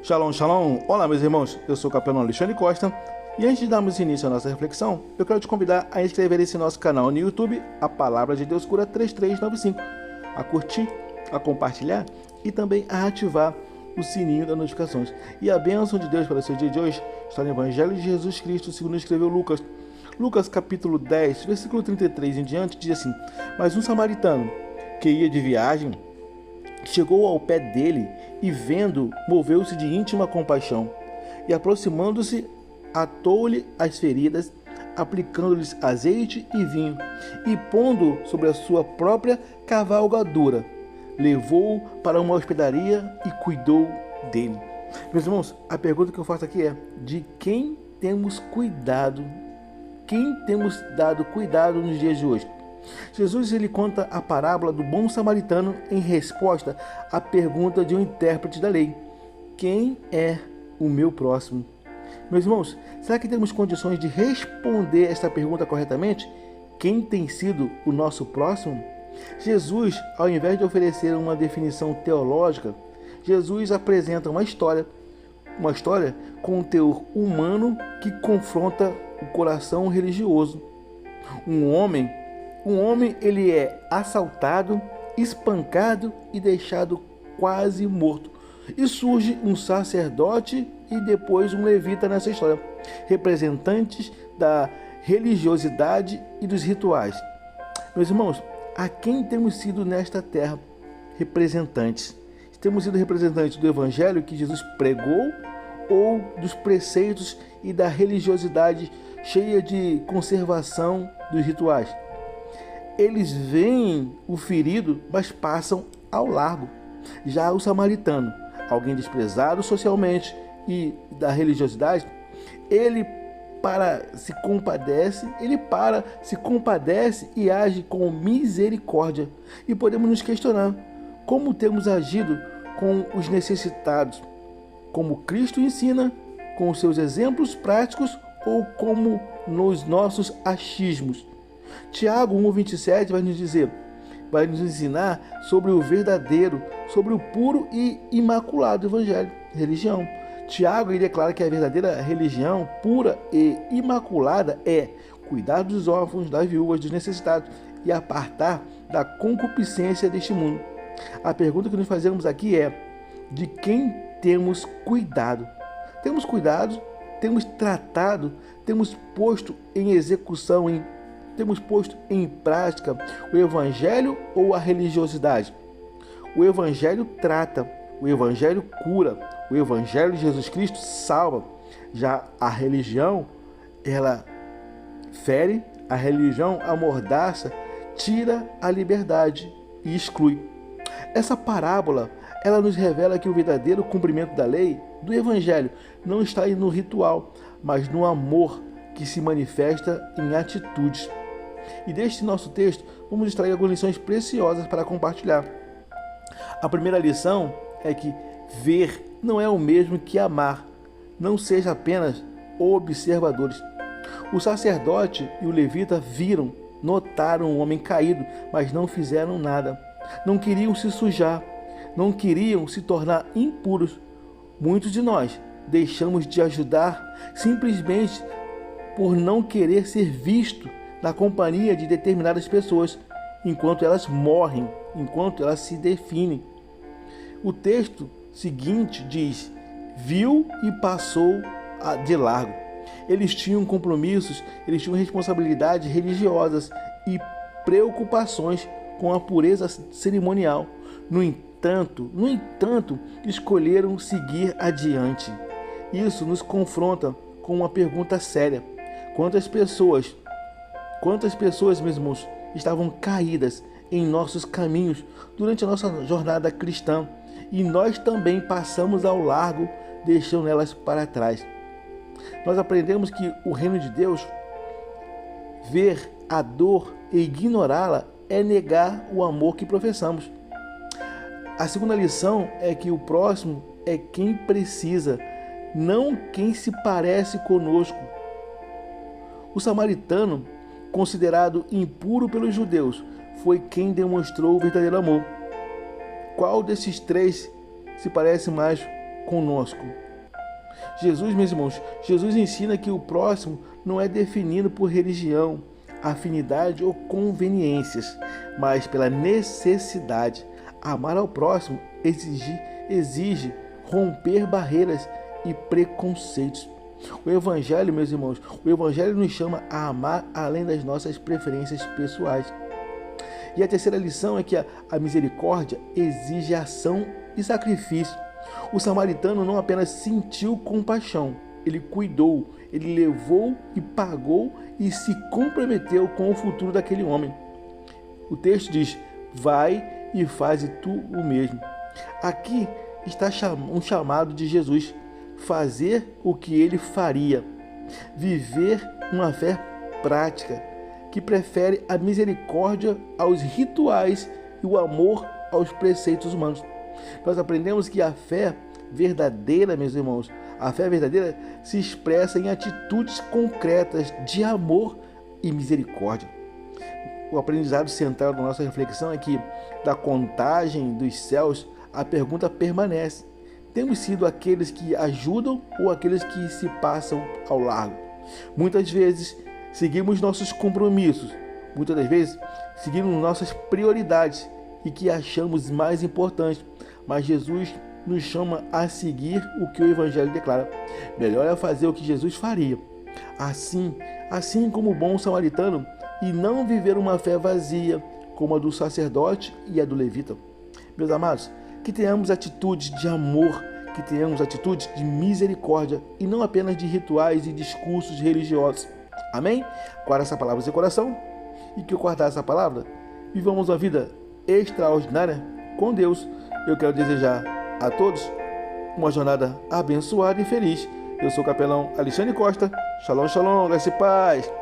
Shalom, shalom! Olá, meus irmãos, eu sou o capelão Alexandre Costa e antes de darmos início à nossa reflexão, eu quero te convidar a inscrever esse nosso canal no YouTube, A Palavra de Deus Cura 3395, a curtir, a compartilhar e também a ativar o sininho das notificações. E a bênção de Deus para o seu dia de hoje está no Evangelho de Jesus Cristo, segundo escreveu Lucas. Lucas capítulo 10, versículo 33 em diante, diz assim: Mas um samaritano que ia de viagem chegou ao pé dele e, vendo, moveu-se de íntima compaixão e, aproximando-se, atou-lhe as feridas, aplicando-lhes azeite e vinho e, pondo sobre a sua própria cavalgadura, levou-o para uma hospedaria e cuidou dele. Meus irmãos, a pergunta que eu faço aqui é: de quem temos cuidado? Quem temos dado cuidado nos dias de hoje? Jesus ele conta a parábola do bom samaritano em resposta à pergunta de um intérprete da lei: quem é o meu próximo? Meus irmãos, será que temos condições de responder esta pergunta corretamente? Quem tem sido o nosso próximo? Jesus, ao invés de oferecer uma definição teológica, Jesus apresenta uma história com um teor humano que confronta o coração religioso. Um homem ele é assaltado, espancado e deixado quase morto. E surge um sacerdote e depois um levita nessa história, representantes da religiosidade e dos rituais. Meus irmãos, a quem temos sido nesta terra representantes? Temos sido representantes do evangelho que Jesus pregou ou dos preceitos e da religiosidade cheia de conservação dos rituais? Eles veem o ferido, mas passam ao largo. Já o samaritano, alguém desprezado socialmente e da religiosidade, ele se compadece e age com misericórdia. E podemos nos questionar: como temos agido com os necessitados? Como Cristo ensina, com os seus exemplos práticos ou como nos nossos achismos? Tiago 1,27 vai nos ensinar sobre o verdadeiro, sobre o puro e imaculado religião. Tiago ele declara que a verdadeira religião pura e imaculada é cuidar dos órfãos, das viúvas, dos necessitados e apartar da concupiscência deste mundo. A pergunta que nos fazemos aqui é: de quem temos cuidado? Temos cuidado, temos tratado, temos posto em execução, temos posto em prática o Evangelho ou a religiosidade? O Evangelho trata, o Evangelho cura, o Evangelho de Jesus Cristo salva. Já a religião, ela fere, a religião amordaça, tira a liberdade e exclui. Essa parábola, ela nos revela que o verdadeiro cumprimento da lei, do Evangelho, não está no ritual, mas no amor que se manifesta em atitudes. E deste nosso texto, vamos extrair algumas lições preciosas para compartilhar. A primeira lição é que ver não é o mesmo que amar. Não seja apenas observadores. O sacerdote e o levita notaram o homem caído, mas não fizeram nada. Não queriam se sujar, não queriam se tornar impuros. Muitos de nós deixamos de ajudar simplesmente por não querer ser visto na companhia de determinadas pessoas, enquanto elas morrem, enquanto elas se definem. O texto seguinte diz: viu e passou de largo. Eles tinham compromissos, eles tinham responsabilidades religiosas e preocupações com a pureza cerimonial. No entanto, escolheram seguir adiante. Isso nos confronta com uma pergunta séria: quantas pessoas, meus irmãos, estavam caídas em nossos caminhos durante a nossa jornada cristã e nós também passamos ao largo, deixando elas para trás? Nós aprendemos que o reino de Deus, ver a dor e ignorá-la, é negar o amor que professamos. A segunda lição é que o próximo é quem precisa, não quem se parece conosco. O samaritano, considerado impuro pelos judeus, foi quem demonstrou o verdadeiro amor. Qual desses três se parece mais conosco. Jesus, meus irmãos, Jesus ensina que o próximo não é definido por religião, afinidade ou conveniências, mas pela necessidade. Amar ao próximo exige romper barreiras e preconceitos. O Evangelho, meus irmãos, o Evangelho nos chama a amar além das nossas preferências pessoais. E a terceira lição é que a misericórdia exige ação e sacrifício. O samaritano não apenas sentiu compaixão, ele cuidou, ele levou e pagou e se comprometeu com o futuro daquele homem. O texto diz: vai e faze tu o mesmo. Aqui está um chamado de Jesus: fazer o que ele faria, viver uma fé prática, que prefere a misericórdia aos rituais e o amor aos preceitos humanos. Nós aprendemos que a fé verdadeira, meus irmãos, a fé verdadeira se expressa em atitudes concretas de amor e misericórdia. O aprendizado central da nossa reflexão é que, da contagem dos céus, a pergunta permanece: temos sido aqueles que ajudam ou aqueles que se passam ao largo? Muitas vezes seguimos nossos compromissos, muitas das vezes seguimos nossas prioridades e que achamos mais importantes, mas Jesus nos chama a seguir o que o Evangelho declara. Melhor é fazer o que Jesus faria. Assim como o bom samaritano, e não viver uma fé vazia, como a do sacerdote e a do levita. Meus amados, que tenhamos atitudes de amor, que tenhamos atitudes de misericórdia e não apenas de rituais e discursos religiosos. Amém? Guarda essa palavra no seu coração e que ao guardar essa palavra, vivamos uma vida extraordinária com Deus. Eu quero desejar a todos uma jornada abençoada e feliz. Eu sou o capelão Alexandre Costa. Shalom, shalom, graça e paz.